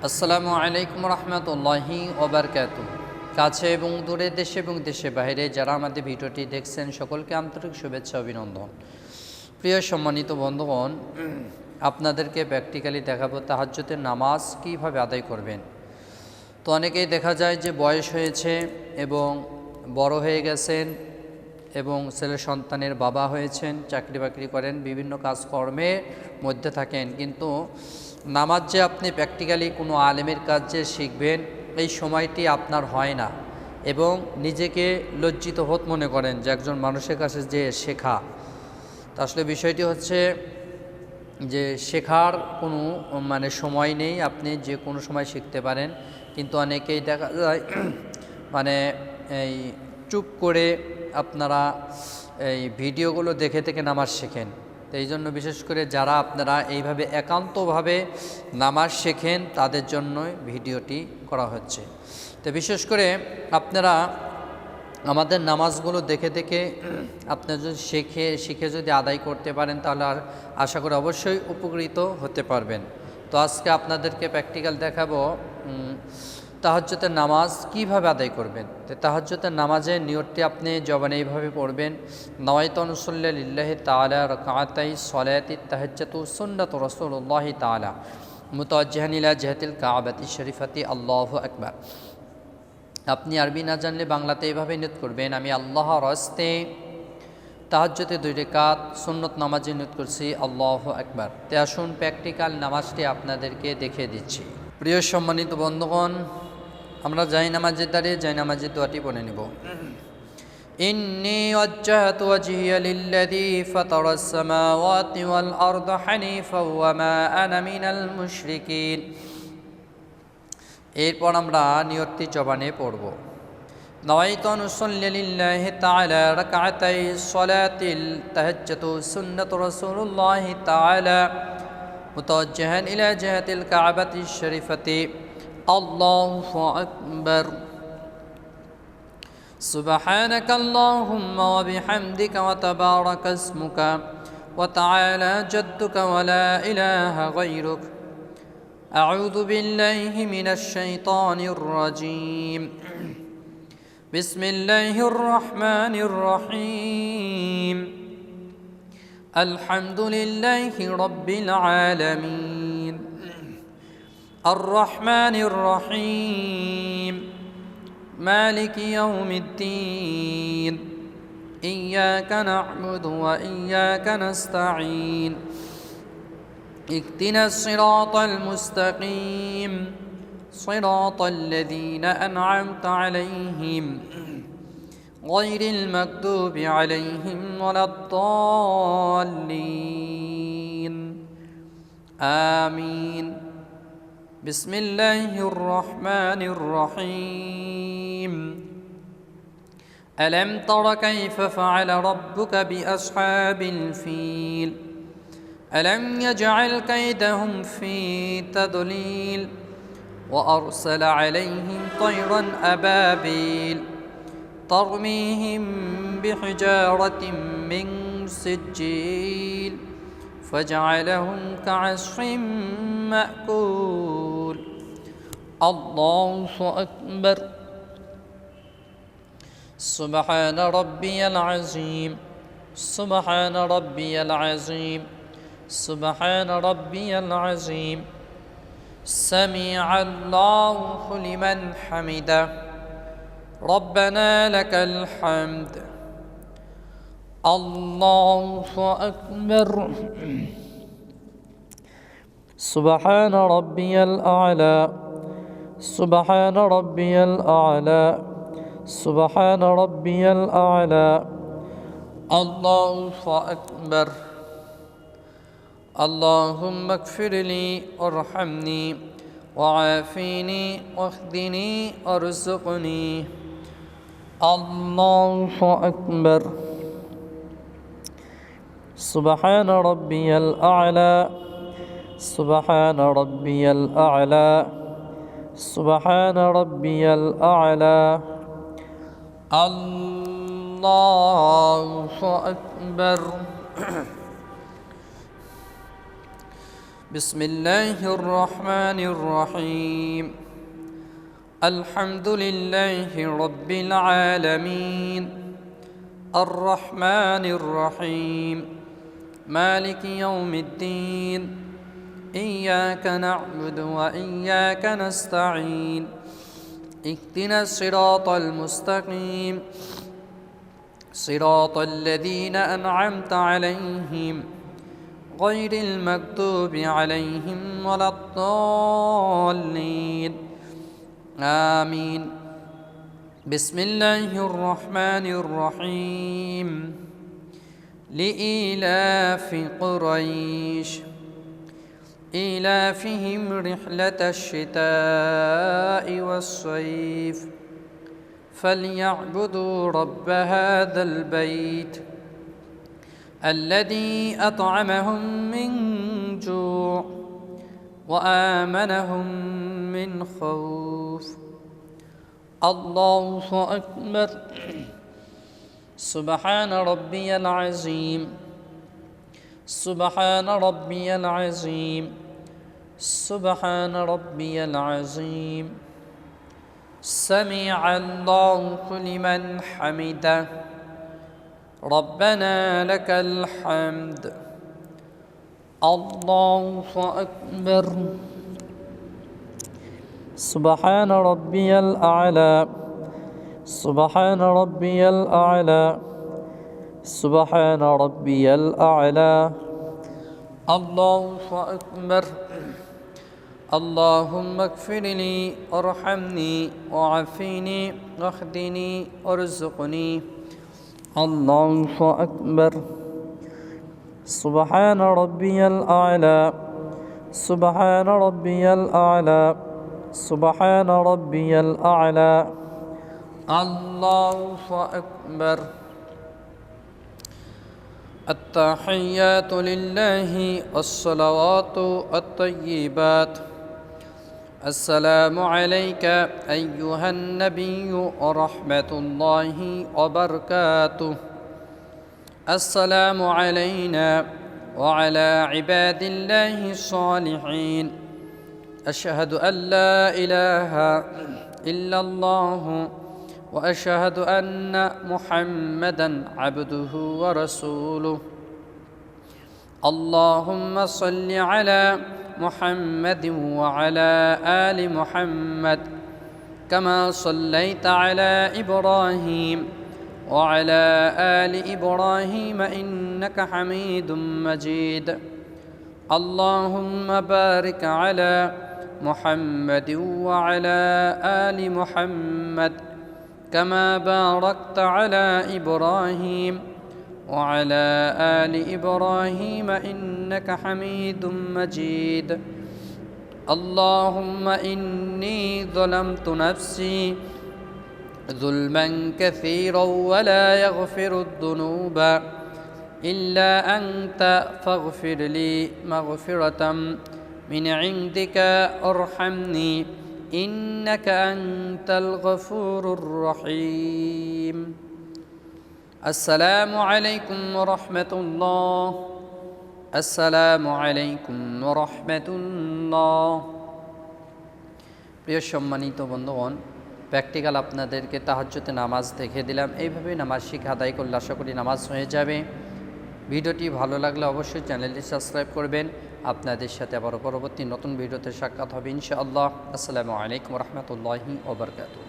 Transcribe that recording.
আসসালামু আলাইকুম রহমতুল্লাহি ওবারকাতুহু। কাছে এবং দূরে, দেশে এবং দেশে বাইরে যারা আমাদের ভিডিওটি দেখছেন সকলকে আন্তরিক শুভেচ্ছা অভিনন্দন। প্রিয় সম্মানিত বন্ধুগণ, আপনাদেরকে প্র্যাকটিক্যালি দেখাবো তাহাজ্জুদের নামাজ কীভাবে আদায় করবেন। তো অনেকেই দেখা যায় যে বয়স হয়েছে এবং বড় হয়ে গেছেন এবং ছেলে সন্তানের বাবা হয়েছেন, চাকরি বাকরি করেন, বিভিন্ন কাজকর্মের মধ্যে থাকেন, কিন্তু নামাজ যে আপনি প্র্যাকটিক্যালি কোনো আলেমের কাজ যে শিখবেন এই সময়টি আপনার হয় না এবং নিজেকে লজ্জিত বোধ মনে করেন যে একজন মানুষের কাছে যে শেখা। তা আসলে বিষয়টি হচ্ছে যে শেখার কোনো সময় নেই, আপনি যে কোনো সময় শিখতে পারেন, কিন্তু অনেকেই দেখা যায় এই চুপ করে আপনারা এই ভিডিওগুলো দেখে থেকে নামাজ শেখেন। তো এই জন্য বিশেষ করে যারা আপনারা এইভাবে একান্তভাবে নামাজ শেখেন তাদের জন্যই ভিডিওটি করা হচ্ছে। তো বিশেষ করে আপনারা আমাদের নামাজগুলো দেখে দেখে আপনারা যদি শিখে যদি আদায় করতে পারেন তাহলে আশা করি অবশ্যই উপকৃত হতে পারবেন। তো আজকে আপনাদেরকে প্র্যাকটিক্যাল দেখাবো তাহাজ্জুদের নামাজ কিভাবে আদায় করবেন। তো তাহাজ্জুদের নামাজের নিয়তটি আপনি জবানে এইভাবে পড়বেন: নওয়াইতু আন উসাল্লি লিল্লাহি তাআলা রাকাতাই সলাতি তাহাজ্জুতু সুন্নাতু রাসূলুল্লাহি তাআলা মুতাওয়াজ্জিহান ইলা জিহাতিল কাবাতি শরীফাতি আল্লাহু আকবার। আপনি আরবি না জানলে বাংলাতে এইভাবে নিয়ত করবেন: আমি আল্লাহর হস্তে তাহাজ্জুদে 2 রাকাত সুন্নত নামাজে নিয়ত করছি, আল্লাহু আকবার। তে আসুন প্র্যাকটিক্যাল নামাজটি আপনাদেরকে দেখিয়ে দিচ্ছি। প্রিয় সম্মানিত বন্ধুগণ, আমরা জায়নামাজে দাঁড়িয়ে জায়নামাজের দোয়াটি পড়ে নেব। ইন্নী ওয়াজ্জাহতু ওয়াজহিয়া লিল্লাযী ফাতারাস সামাওয়াতি ওয়াল আরদা হানিফাও ওয়া মা আনা মিনাল মুশরিকিন। এরপর আমরা নিয়তটি জবানে পড়ব: নওয়াইতু আন উসাল্লি লিল্লাহি তাআলা রাকাতাই সলাতিল তাহাজ্জুতু সুন্নাতু রাসূলুল্লাহি তাআলা মুতাওয়াজ্জিহান ইলা জিহাতিল কাবাতি শরীফাতি আল্লাহু আকবার। সুবহানাকা আল্লাহুম্মা ওয়া বিহামদিকা ওয়া তাবারাকা ইসমুকা ওয়া তাআলা জাদ্দুকা ওয়া লা ইলাহা গায়রুক। আউযু বিল্লাহি মিনাশ শাইতানির রাজীম। বিসমিল্লাহির রহমানির রহিম। আলহামদুলিল্লাহি রাব্বিল আলামিন। আর-রহমানির রহিম। মালিকি ইয়াউমিদ্দিন। ইয়্যাকা না'বুদু ওয়া ইয়্যাকা নাস্তাঈন। ইহদিনাস সিরাতাল মুস্তাকিম। সিরাতাল লাযীনা আন'আমতা আলাইহিম গায়রিল মাগদুবি আলাইহিম ওয়ালাদ-দাল্লিন। আমিন। বিসমিল্লাহির রহমানির রহিম। আলাম তারা কাইফা ফাআলা রাব্বুকা বিআসহাবিল ফিল। আলাম ইয়াজআল কাইদাহুম ফি তাদলিল ওয়া আরসালা আলাইহিম তায়রান আবাবিল তরমিহিম বিহিজারাতিন মিন সিজ্জিল فجعلهم كعصف مأكول. الله أكبر. سبحان ربي العظيم. سبحان ربي العظيم. سبحان ربي العظيم. سمع الله لمن حمده. ربنا لك الحمد. الله أكبر. سبحان ربي الأعلى. سبحان ربي الأعلى. سبحان ربي الأعلى. الله أكبر. اللهم اغفر لي وارحمني وعافني واهدني وارزقني. الله أكبر. سبحان ربي الأعلى. سبحان ربي الأعلى. سبحان ربي الأعلى. الله أكبر. بسم الله الرحمن الرحيم الحمد لله رب العالمين الرحمن الرحيم مالك يوم الدين إياك نعبد وإياك نستعين اهدنا الصراط المستقيم صراط الذين أنعمت عليهم غير المكتوب عليهم ولا الضالين آمين بسم الله الرحمن الرحيم لإيلاف قريش إيلافهم رحلة الشتاء والصيف فليعبدوا رب هذا البيت الذي أطعمهم من جوع وآمنهم من خوف الله أكبر سبحان ربي العظيم سبحان ربي العظيم سبحان ربي العظيم سمع الله لمن حمده ربنا لك الحمد الله أكبر سبحان ربي الأعلى سبحان ربي الأعلى سبحان ربي الأعلى الله أكبر اللهم اغفر لي وارحمني وعافني واهدني وارزقني الله أكبر سبحان ربي الأعلى سبحان ربي الأعلى سبحان ربي الأعلى الله أكبر التحيات لله والصلوات الطيبات السلام عليك أيها النبي ورحمة الله وبركاته السلام علينا وعلى عباد الله الصالحين أشهد أن لا إله إلا الله وأشهد أن محمدًا عبده ورسوله اللهم صل على محمد وعلى آل محمد كما صليت على إبراهيم وعلى آل إبراهيم إنك حميد مجيد اللهم بارك على محمد وعلى آل محمد كما باركت على إبراهيم وعلى آل إبراهيم إنك حميد مجيد اللهم إني ظلمت نفسي ظلما كثيرا ولا يغفر الذنوب إلا أنت فاغفر لي مغفرة من عندك ارحمني إنك أنت الغفور الرحيم السلام عليكم ورحمة الله السلام عليكم ورحمة الله প্রিয় সম্মানিত বন্ধুগণ প্র্যাকটিক্যাল আপনাদেরকে তাহাজ্জুদে নামাজ দেখে দিলাম এইভাবে নামাজ শিখে আদায় করলে আশা করি নামাজ হয়ে যাবে ভিডিওটি ভালো লাগলে অবশ্যই চ্যানেলটি সাবস্ক্রাইব করবেন আপনাদের সাথে আবার পরবর্তী নতুন ভিডিওতে সাক্ষাৎ হবে ইনশাআল্লাহ আসসালামু আলাইকুম ওয়া রাহমাতুল্লাহি ওয়া বারাকাতুহু